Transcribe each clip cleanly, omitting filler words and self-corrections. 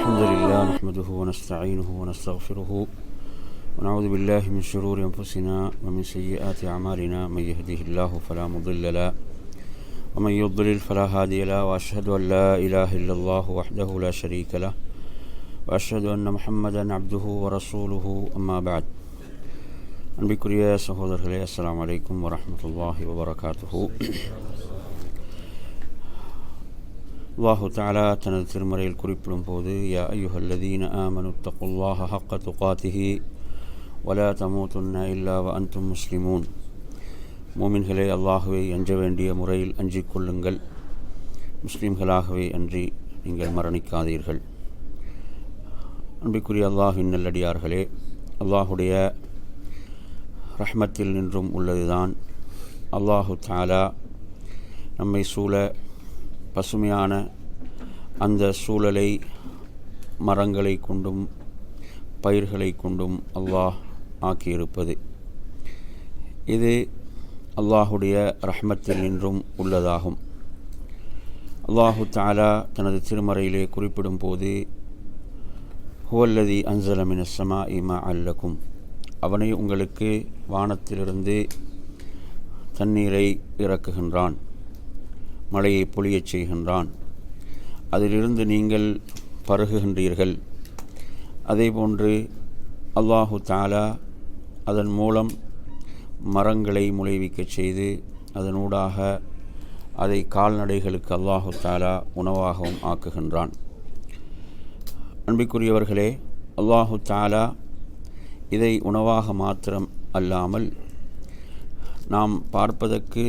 الحمد لله نحمده ونستعينه ونستغفره ونعوذ بالله من شرور أنفسنا ومن سيئات أعمالنا من يهده الله فلا مضل له ومن يضلل فلا هادي له وأشهد أن لا إله إلا الله وحده لا شريك له وأشهد أن محمدا عبده ورسوله أما بعد அன்பிற்குரிய சகோதரர்களே, அஸ்ஸலாமு அலைக்கும் வரஹ்மத்துல்லாஹி வபரகாத்துஹு. அல்லாஹு தஆலா தனது திருமறையில் குறிப்பிடும் போது, யா அய்யுஹல்லதீன ஆமனு தக்குல்லாஹ ஹக்க துகாத்திஹி வலா தமூதுன்ன இல்லா வ அன்தும் முஸ்லிமூன். மூமின்களே, அல்லாஹுவை அஞ்ச வேண்டிய முறையில் அஞ்சிக் கொள்ளுங்கள், முஸ்லிம்களாகவே அன்றி நீங்கள் மரணிக்காதீர்கள். அன்பிற்குரிய அல்லாஹ்வின் நல்லடியார்களே, அல்லாஹுடைய ரஹ்மத்தில் நின்றும் உள்ளதுதான் அல்லாஹு தஆலா நம்மை சூழ பசுமையான அந்த சூழலை மரங்களை கொண்டும் பயிர்களை கொண்டும் அல்லாஹ் ஆக்கியிருப்பது. இது அல்லாஹுடைய ரஹ்மத்தில் நின்றும் உள்ளதாகும். அல்லாஹு தஆலா தனது திருமறையிலே குறிப்பிடும் போது, ஹுவல்லதி அன்ஸல மினஸ் ஸமாஇ மாஅன் லக்கும், அவனை உங்களுக்கு வானத்திலிருந்து தண்ணீரை இறக்குகின்றான், மழையை பொழியச் செய்கின்றான், அதிலிருந்து நீங்கள் பருகுகின்றீர்கள். அதேபோன்று அல்லாஹு தஆலா அதன் மூலம் மரங்களை முளைவிக்கச் செய்து அதனூடாக அதை கால்நடைகளுக்கு அல்லாஹு தஆலா உணவாகவும் ஆக்குகின்றான். அன்பிற்குரியவர்களே, அல்லாஹு தஆலா இதை உணவாக மாத்திரம் அல்லாமல் நாம் பார்ப்பதற்கு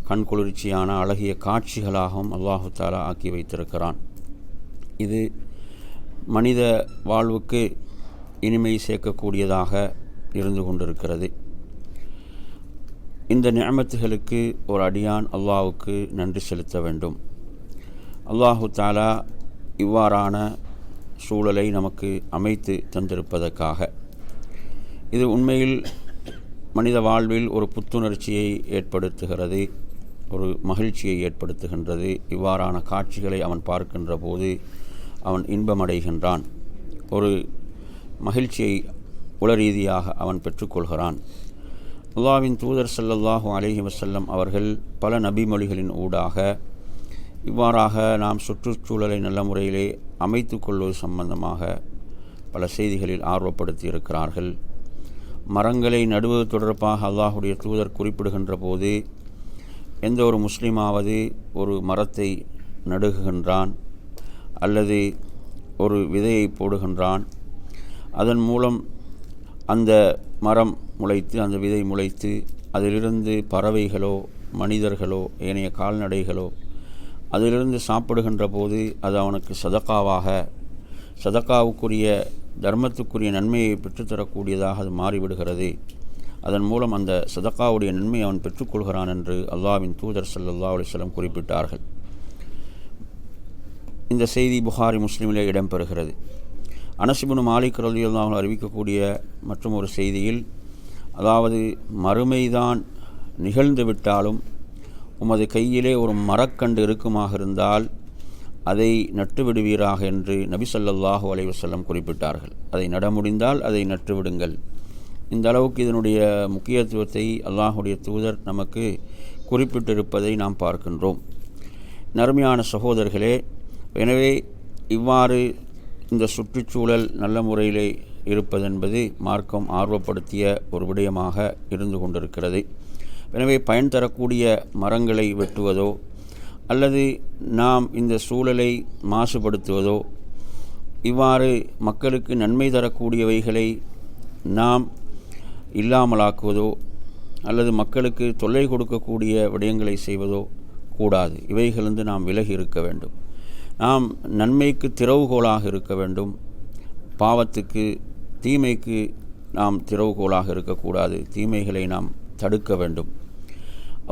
கண்குளிர்ச்சியான அழகிய காட்சிகளாகவும் அல்லாஹு தஆலா ஆக்கி வைத்திருக்கிறான். இது மனித வாழ்வுக்கு இனிமை சேர்க்கக்கூடியதாக இருந்து கொண்டிருக்கிறது. இந்த நிஅமத்துகளுக்கு ஒரு அடியான் அல்லாஹ்வுக்கு நன்றி செலுத்த வேண்டும். அல்லாஹு தஆலா இவ்வாறான சூழலை நமக்கு அமைத்து தந்திருப்பதற்காக. இது உண்மையில் மனித வாழ்வில் ஒரு புத்துணர்ச்சியை ஏற்படுத்துகிறது, ஒரு மகிழ்ச்சியை ஏற்படுத்துகின்றது. இவ்வாறான காட்சிகளை அவன் பார்க்கின்ற போது அவன் இன்பமடைகின்றான், ஒரு மகிழ்ச்சியை உளரீதியாக அவன் பெற்றுக்கொள்கிறான். அல்லாஹ்வின் தூதர் ஸல்லல்லாஹு அலைஹி வஸல்லம் அவர்கள் பல நபிமொழிகளின் ஊடாக இவ்வாறாக நாம் சுற்றுச்சூழலை நல்ல முறையிலே அமைத்து கொள்வது சம்பந்தமாக பல செய்திகளில் ஆர்வப்படுத்தி இருக்கிறார்கள். மரங்களை நடுவது தொடர்பாக அல்லாஹுடைய தூதர் குறிப்பிடுகின்ற போது, எந்த ஒரு முஸ்லீமாவது ஒரு மரத்தை நடுகுகின்றான் அல்லது ஒரு விதையை போடுகின்றான், அதன் மூலம் அந்த மரம் முளைத்து அந்த விதை முளைத்து அதிலிருந்து பறவைகளோ மனிதர்களோ ஏனைய கால்நடைகளோ அதிலிருந்து சாப்பிடுகின்ற போது அது அவனுக்கு சதக்காவுக்குரிய தர்மத்துக்குரிய நன்மையை பெற்றுத்தரக்கூடியதாக அது மாறிவிடுகிறது. அதன் மூலம் அந்த சதக்காவுடைய நன்மை அவன் பெற்றுக்கொள்கிறான் என்று அல்லாஹ்வின் தூதர் ஸல்லல்லாஹு அலைஹி வஸல்லம் குறிப்பிட்டார்கள். இந்த செய்தி புகாரி முஸ்லிமிலே இடம்பெறுகிறது. அனஸ் இப்னு மாலிக் ரலியல்லாஹு அன்ஹு அறிவிக்கக்கூடிய மற்றும் ஒரு செய்தியில், அதாவது மறுமைதான் நிகழ்ந்து விட்டாலும் உமது கையிலே ஒரு மரக்கண்டு இருக்குமாக இருந்தால் அதை நட்டு விடுவீராக என்று நபி ஸல்லல்லாஹு அலைஹி வஸல்லம் குறிப்பிட்டார்கள். அதை நட முடிந்தால் அதை நட்டுவிடுங்கள். இந்த அளவுக்கு இதனுடைய முக்கியத்துவத்தை அல்லாஹுடைய தூதர் நமக்கு குறிப்பிட்டிருப்பதை நாம் பார்க்கின்றோம். நறுமையான சகோதரர்களே, எனவே இவ்வாறு இந்த சுற்றுச்சூழல் நல்ல முறையிலே இருப்பதென்பது மார்க்கம் ஆர்வப்படுத்திய ஒரு விடயமாக இருந்து கொண்டிருக்கிறது. எனவே பயன் தரக்கூடிய மரங்களை வெட்டுவதோ அல்லது நாம் இந்த சூழலை மாசுபடுத்துவதோ, இவ்வாறு மக்களுக்கு நன்மை தரக்கூடியவைகளை நாம் இல்லாமலாக்குவதோ அல்லது மக்களுக்கு தொல்லை கொடுக்கக்கூடிய விடயங்களை செய்வதோ கூடாது. இவைகளிலிருந்து நாம் விலகி இருக்க வேண்டும். நாம் நன்மைக்கு திறவுகோலாக இருக்க வேண்டும், பாவத்துக்கு தீமைக்கு நாம் திறவுகோலாக இருக்கக்கூடாது. தீமைகளை நாம் தடுக்க வேண்டும்.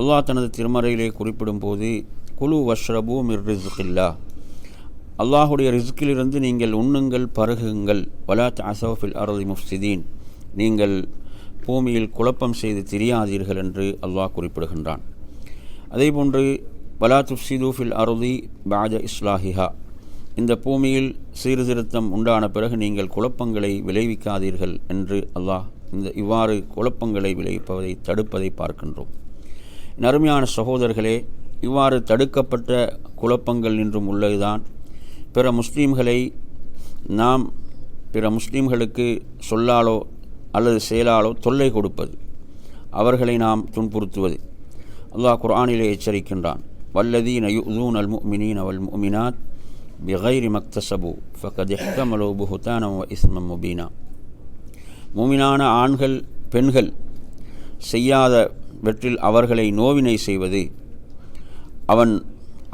அல்லாஹ் தனது திருமறையிலே குறிப்பிடும் போது, குலு வஷ்ரபு மிர் ரிஸ்கில்லாஹ், அல்லாஹுடைய ரிஸ்கிலிருந்து நீங்கள் உண்ணுங்கள், பருகுங்கள். வலா தஅஸவ் ஃபில் அர்தி முஃப்ஸிதீன், நீங்கள் பூமியில் குழப்பம் செய்து திரியாதீர்கள் என்று அல்லாஹ் குறிப்பிடுகின்றான். அதேபோன்று வலா துஃப்ஸிது ஃபில் அர்தி பஅத இஸ்லாஹிஹா, இந்த பூமியில் சீர்திருத்தம் உண்டான பிறகு நீங்கள் குழப்பங்களை விளைவிக்காதீர்கள் என்று அல்லாஹ் இவ்வாறு குழப்பங்களை விளைவிப்பதை தடுப்பதை பார்க்கின்றோம். அருமையான சகோதரர்களே, இவ்வாறு தடுக்கப்பட்ட குழப்பங்கள் இன்றும் உள்ளதுதான் பிற முஸ்லீம்களுக்கு சொல்லாலோ அல்லது செயலாலோ தொல்லை கொடுப்பது, அவர்களை நாம் துன்புறுத்துவது. அல்லாஹ் குர்ஆனிலே எச்சரிக்கின்றான், வல்லதீன யுஊனல் முஃமினீன வல் முஃமினாத் பிகைரி மக்தஸபு ஃபகத் இஹ்தமலு புஹ்தானன் வ இஸ்மன் முபீனா. மூமினான ஆண்கள் பெண்கள் செய்யாதவற்றில் அவர்களை நோவினை செய்வது, அவன்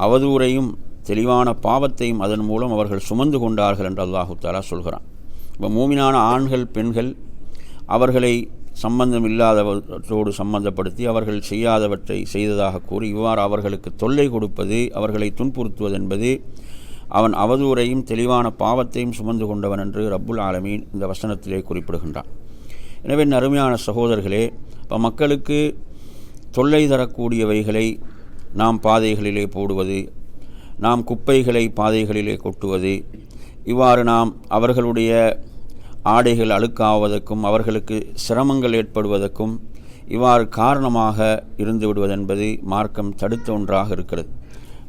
அவதூறையும் தெளிவான பாவத்தையும் அதன் மூலம் அவர்கள் சுமந்து கொண்டார்கள் என்று அல்லாஹு தஆலா சொல்கிறான். இப்போ மூமினான ஆண்கள் பெண்கள் அவர்களை சம்பந்தம் இல்லாதவற்றோடு சம்பந்தப்படுத்தி அவர்கள் செய்யாதவற்றை செய்ததாக கூறி இவ்வாறு அவர்களுக்கு தொல்லை கொடுப்பது, அவர்களை துன்புறுத்துவது என்பது அவன் அவதூறையும் தெளிவான பாவத்தையும் சுமந்து கொண்டவன் என்று ரப்புல் ஆலமீன் இந்த வசனத்திலே குறிப்பிடுகின்றான். எனவே அருமையான சகோதரர்களே, இப்போ மக்களுக்கு தொல்லை தரக்கூடியவைகளை நாம் பாதைகளிலே போடுவது, நாம் குப்பைகளை பாதைகளிலே கொட்டுவது, இவ்வாறு நாம் அவர்களுடைய ஆடைகள் அழுக்காவதற்கும் அவர்களுக்கு சிரமங்கள் ஏற்படுவதற்கும் இவ்வாறு காரணமாக இருந்து விடுவதென்பது மார்க்கம் தடுத்த ஒன்றாக இருக்கிறது.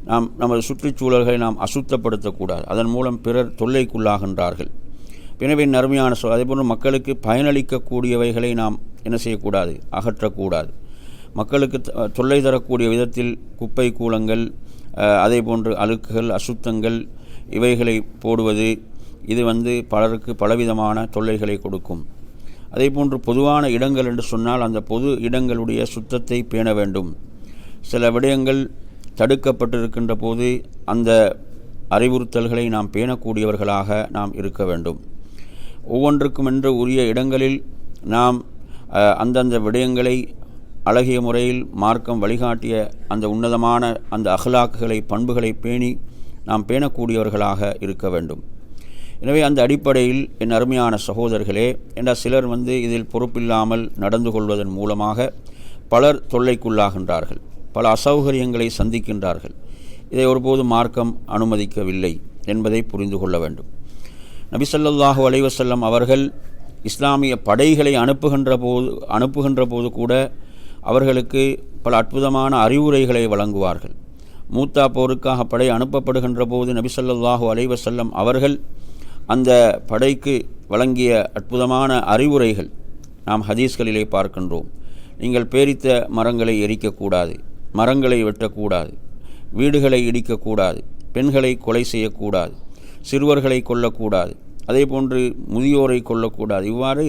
நாம் நமது சுற்றுச்சூழல்களை நாம் அசுத்தப்படுத்தக்கூடாது, அதன் மூலம் பிறர் தொல்லைக்குள்ளாகின்றார்கள். எனவே அருமையான அதேபோன்று மக்களுக்கு பயனளிக்கக்கூடியவைகளை நாம் என்ன செய்யக்கூடாது, அகற்றக்கூடாது. மக்களுக்கு தொல்லை தரக்கூடிய விதத்தில் குப்பை கூலங்கள், அதேபோன்று அழுக்குகள் அசுத்தங்கள் இவைகளை போடுவது, இது பலருக்கு பலவிதமான தொல்லைகளை கொடுக்கும். அதேபோன்று பொதுவான இடங்கள் என்று சொன்னால் அந்த பொது இடங்களுடைய சுத்தத்தை பேண வேண்டும். சில விடயங்கள் தடுக்கப்பட்டிருக்கின்ற போது அந்த அறிவுறுத்தல்களை நாம் பேணக்கூடியவர்களாக நாம் இருக்க வேண்டும். ஒவ்வொன்றுக்கும் என்று உரிய இடங்களில் நாம் அந்தந்த விடயங்களை அழகிய முறையில் மார்க்கம் வழிகாட்டிய அந்த உன்னதமான அந்த அஹ்லாக்குகளை பண்புகளை பேணி நாம் பேணக்கூடியவர்களாக இருக்க வேண்டும். எனவே அந்த அடிப்படையில் என் அருமையான சகோதரர்களே, என்ற சிலர் இதில் பொறுப்பில்லாமல் நடந்து கொள்வதன் மூலமாக பலர் தொல்லைக்குள்ளாகின்றார்கள், பல அசௌகரியங்களை சந்திக்கின்றார்கள். இதை ஒருபோதும் மார்க்கம் அனுமதிக்கவில்லை என்பதை புரிந்து கொள்ள வேண்டும். நபி ஸல்லல்லாஹு அலைஹி வஸல்லம் அவர்கள் இஸ்லாமிய படைகளை அனுப்புகின்ற போது கூட அவர்களுக்கு பல அற்புதமான அறிவுரைகளை வழங்குவார்கள். மூத்தா போருக்காக படை அனுப்பப்படுகின்ற போது நபி ஸல்லல்லாஹு அலைஹி வஸல்லம் அவர்கள் அந்த படைக்கு வழங்கிய அற்புதமான அறிவுரைகள் நாம் ஹதீஸ்களிலே பார்க்கின்றோம். நீங்கள் பேரித்த மரங்களை எரிக்கக்கூடாது, மரங்களை வெட்டக்கூடாது, வீடுகளை இடிக்கக்கூடாது, பெண்களை கொலை செய்யக்கூடாது, சிறுவர்களை கொல்லக்கூடாது, அதே போன்று முதியோரை கொல்லக்கூடாது. இவ்வாறு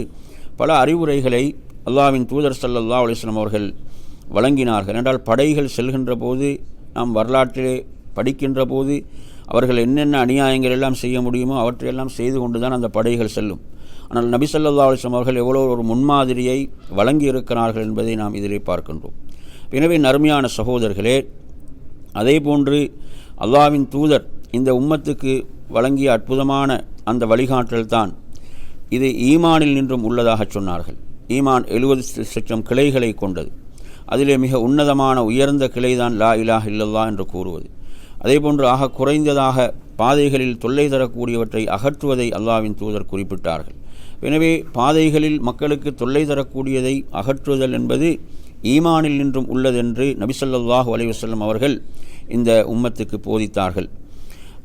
பல அறிவுரைகளை அல்லாஹ்வின் தூதர் ஸல்லல்லாஹு அலைஹி வஸல்லம் அவர்கள் வழங்கினார்கள். என்றால் படைகள் செல்கின்ற போது நாம் வரலாற்றிலே படிக்கின்ற போது அவர்கள் என்னென்ன அநியாயங்கள் எல்லாம் செய்ய முடியுமோ அவற்றையெல்லாம் செய்து கொண்டு தான் அந்த படைகள் செல்லும். ஆனால் நபி ஸல்லல்லாஹு அலைஹி வஸல்லம் அவர்கள் எவ்வளோ ஒரு முன்மாதிரியை வழங்கி இருக்கிறார்கள் என்பதை நாம் இதிலே பார்க்கின்றோம். எனவே அருமையான சகோதரர்களே, அதே போன்று அல்லாஹ்வின் தூதர் இந்த உம்மத்துக்கு வழங்கிய அற்புதமான அந்த வழிகாட்டல் தான் இது ஈமானில் நின்றும் உள்ளதாக சொன்னார்கள். ஈமான் 70 லட்சம் கிளைகளை கொண்டது. அதிலே மிக உன்னதமான உயர்ந்த கிளைதான் லா இலாஹ இல்லல்லாஹ் என்று கூறுவது. அதேபோன்று ஆக குறைந்ததாக பாதைகளில் தொல்லை தரக்கூடியவற்றை அகற்றுவதை அல்லாஹ்வின் தூதர் குறிப்பிட்டார்கள். எனவே பாதைகளில் மக்களுக்கு தொல்லை தரக்கூடியதை அகற்றுதல் என்பது ஈமானில் நின்றும் உள்ளதென்று நபி ஸல்லல்லாஹு அலைஹி வஸல்லம் அவர்கள் இந்த உம்மத்துக்கு போதித்தார்கள்.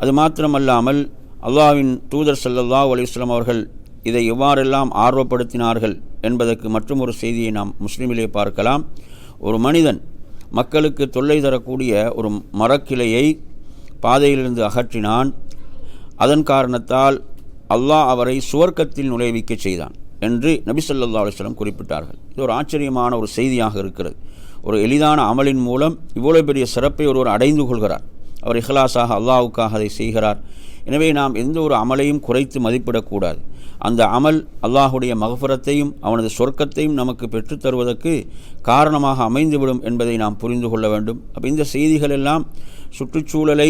அது மாத்திரமல்லாமல் அல்லாஹ்வின் தூதர் ஸல்லல்லாஹு அலைஹி வஸல்லம் அவர்கள் இதை எவ்வாறெல்லாம் ஆர்வப்படுத்தினார்கள் என்பதற்கு மற்றும் ஒரு செய்தியை நாம் முஸ்லிமிலே பார்க்கலாம். ஒரு மனிதன் மக்களுக்கு தொல்லை தரக்கூடிய ஒரு மரக்கிளையை பாதையிலிருந்து அகற்றினான், அதன் காரணத்தால் அல்லாஹ் அவரை சுவர்க்கத்தில் நுழைவிக்க செய்தான் என்று நபி ஸல்லல்லாஹு அலைஹி வஸல்லம் குறிப்பிட்டார்கள். இது ஒரு ஆச்சரியமான ஒரு செய்தியாக இருக்கிறது. ஒரு எளிதான அமலின் மூலம் இவ்வளவு பெரிய சிறப்பை ஒருவர் அடைந்து கொள்கிறார். அவர் இஹ்லாஸாக அல்லாஹ்வுக்காக அதை செய்கிறார். எனவே நாம் எந்த ஒரு அமலையும் குறைத்து மதிப்பிடக்கூடாது. அந்த அமல் அல்லாஹுடைய மக்ஃபிரத்தையும் அவனது சொர்க்கத்தையும் நமக்கு பெற்றுத்தருவதற்கு காரணமாக அமைந்துவிடும் என்பதை நாம் புரிந்து கொள்ள வேண்டும். அப்போ இந்த செய்திகள் எல்லாம் சுற்றுச்சூழலை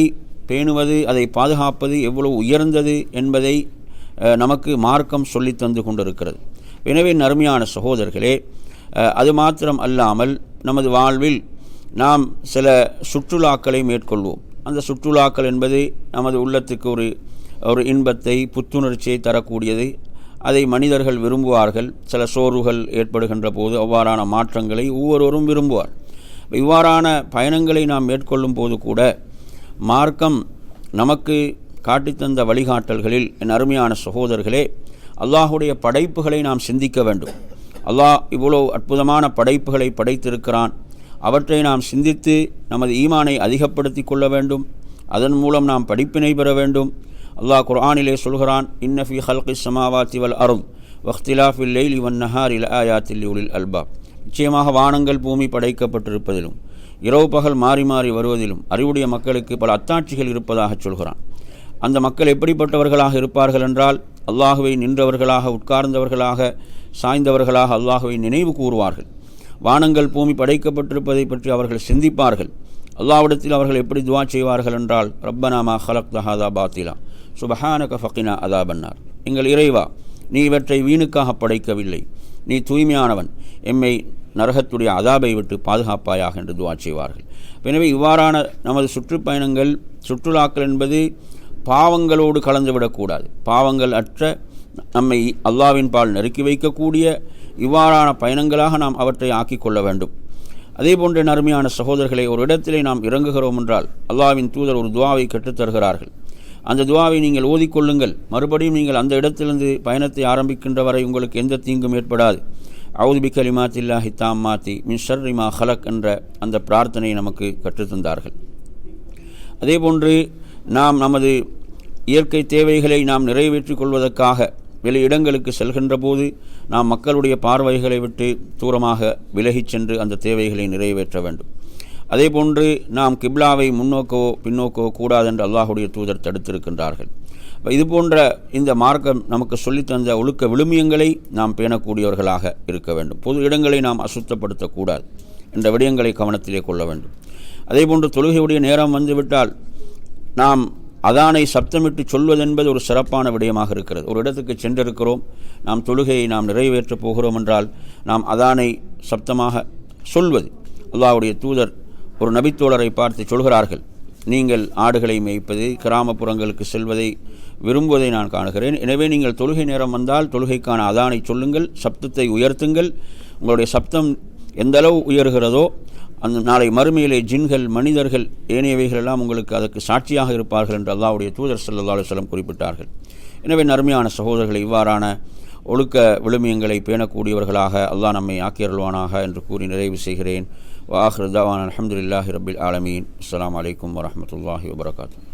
பேணுவது, அதை பாதுகாப்பது எவ்வளவு உயர்ந்தது என்பதை நமக்கு மார்க்கம் சொல்லி தந்து கொண்டிருக்கிறது. எனவே அருமையான சகோதரர்களே, அது மாத்திரம் அல்லாமல் நமது வாழ்வில் நாம் சில சுற்றுலாக்களை மேற்கொள்வோம். அந்த சுற்றுலாக்கள் என்பது நமது உள்ளத்துக்கு ஒரு இன்பத்தை புத்துணர்ச்சியை தரக்கூடியது. அதை மனிதர்கள் விரும்புவார்கள். சில சோர்வுகள் ஏற்படுகின்ற போது அவ்வாறான மாற்றங்களை ஒவ்வொருவரும் விரும்புவார். இவ்வாறான பயணங்களை நாம் மேற்கொள்ளும் போது கூட மார்க்கம் நமக்கு காட்டித்தந்த வழிகாட்டல்களில் என் அருமையான சகோதரர்களே, அல்லாஹுடைய படைப்புகளை நாம் சிந்திக்க வேண்டும். அல்லாஹ் இவ்வளோ அற்புதமான படைப்புகளை படைத்திருக்கிறான். அவற்றை நாம் சிந்தித்து நமது ஈமானை அதிகப்படுத்தி கொள்ள வேண்டும். அதன் மூலம் நாம் படிப்பினை பெற வேண்டும். அல்லாஹ் குர்ஆனிலே சொல்கிறான், இன்ன ஃபீ ஹல்கிஸ் ஸமாவாத்தி வல் அர்த் வக்திலாஃபில் லைலி வன் நஹாரி லஆயாத்தில் லிஉலில் அல்பாப். நிச்சயமாக வானங்கள் பூமி படைக்கப்பட்டிருப்பதிலும் இரவு பகல் மாறி மாறி வருவதிலும் அறிவுடைய மக்களுக்கு பல அத்தாட்சிகள் இருப்பதாக சொல்கிறான். அந்த மக்கள் எப்படிப்பட்டவர்களாக இருப்பார்கள் என்றால், அல்லாஹுவை நின்றவர்களாக, உட்கார்ந்தவர்களாக, சாய்ந்தவர்களாக அல்லாஹுவை நினைவு கூறுவார்கள். வானங்கள் பூமி படைக்கப்பட்டிருப்பதை பற்றி அவர்கள் சிந்திப்பார்கள். அல்லாஹ்விடத்தில் அவர்கள் எப்படி துஆ செய்வார்கள் என்றால், ரப்பனா மா ஹலக்த ஹாதா பாத்திலா சுபஹானக ஃபகினா அதாபன்னார். எங்கள் இறைவா, நீ இவற்றை வீணுக்காக படைக்கவில்லை, நீ தூய்மையானவன், எம்மை நரகத்துடைய அதாபை விட்டு பாதுகாப்பாயாக என்று துஆ செய்வார்கள். எனவே இவ்வாறான நமது சுற்றுப்பயணங்கள், சுற்றுலாக்கள் என்பது பாவங்களோடு கலந்துவிடக்கூடாது. பாவங்கள் அற்ற நம்மை அல்லாஹ்வின் பால் நெருக்கி வைக்கக்கூடிய இவ்வாறான பயணங்களாக நாம் அவற்றை ஆக்கிக் கொள்ள வேண்டும். அதே போன்ற அருமையான சகோதரர்களை, ஒரு இடத்திலே நாம் இறங்குகிறோம் என்றால் அல்லாஹ்வின் தூதர் ஒரு துஆவை கற்றுத்தருகிறார்கள். அந்த துஆவை நீங்கள் ஓதிக்கொள்ளுங்கள். மறுபடியும் நீங்கள் அந்த இடத்திலிருந்து பயணத்தை ஆரம்பிக்கின்ற வரை உங்களுக்கு எந்த தீங்கும் ஏற்படாது. அவுது பி கலிமாத்தில்லாஹி தாம்மாத்தி மின் ஷர்ரி மா ஹலக் என்ற அந்த பிரார்த்தனையை நமக்கு கற்றுத்தந்தார்கள். அதேபோன்று நாம் நமது இயற்கை தேவைகளை நாம் நிறைவேற்றிக் கொள்வதற்காக வெளி இடங்களுக்கு செல்கின்ற போது நாம் மக்களுடைய பார்வைகளை விட்டு தூரமாக விலகிச் சென்று அந்த தேவைகளை நிறைவேற்ற வேண்டும். அதேபோன்று நாம் கிப்லாவை முன்னோக்கவோ பின்னோக்கவோ கூடாது என்று அல்லாஹுடைய தூதர் தடுத்திருக்கின்றார்கள். இதுபோன்ற இந்த மார்க்கம் நமக்கு சொல்லித்தந்த ஒழுக்க விழுமியங்களை நாம் பேணக்கூடியவர்களாக இருக்க வேண்டும். பொது இடங்களை நாம் அசுத்தப்படுத்தக்கூடாது என்ற விடயங்களை கவனத்திலே கொள்ள வேண்டும். அதேபோன்று தொழுகையுடைய நேரம் வந்துவிட்டால் நாம் அதானை சப்தமிட்டு சொல்வதென்பது ஒரு சிறப்பான விடயமாக இருக்கிறது. ஒரு இடத்துக்கு சென்றிருக்கிறோம், நாம் தொழுகையை நாம் நிறைவேற்றப் போகிறோம் என்றால் நாம் அதானை சப்தமாக சொல்வது. அல்லாஹ்வுடைய தூதர் ஒரு நபித்தோழரை பார்த்து சொல்கிறார்கள், நீங்கள் ஆடுகளை மேய்ப்பது, கிராமப்புறங்களுக்கு செல்வதை விரும்புவதை நான் காணுகிறேன். எனவே நீங்கள் தொழுகை நேரம் வந்தால் தொழுகைக்கான அதானை சொல்லுங்கள், சப்தத்தை உயர்த்துங்கள். உங்களுடைய சப்தம் எந்தளவு உயர்கிறதோ அந்த நாளை மறுமையிலே ஜின்கள், மனிதர்கள், ஏனையவைகள் எல்லாம் உங்களுக்கு அதற்கு சாட்சியாக இருப்பார்கள் என்று அல்லாஹ்வுடைய தூதர் ஸல்லல்லாஹு அலைஹி வஸல்லம் குறிப்பிட்டார்கள். எனவே நறுமையான சகோதரர்களை, இவ்வாறான ஒழுக்க விழுமியங்களை பேணக்கூடியவர்களாக அல்லாஹ் நம்மை ஆக்கியருள்வானாக என்று கூறி நிறைவு செய்கிறேன். வ ஆகிரு தஅவானா அல்ஹம்துலில்லாஹி ரப்பில் ஆலமீன். அஸ்ஸலாமு அலைக்கும் வரஹ்மத்துல்லாஹி வபரகாத்துஹு.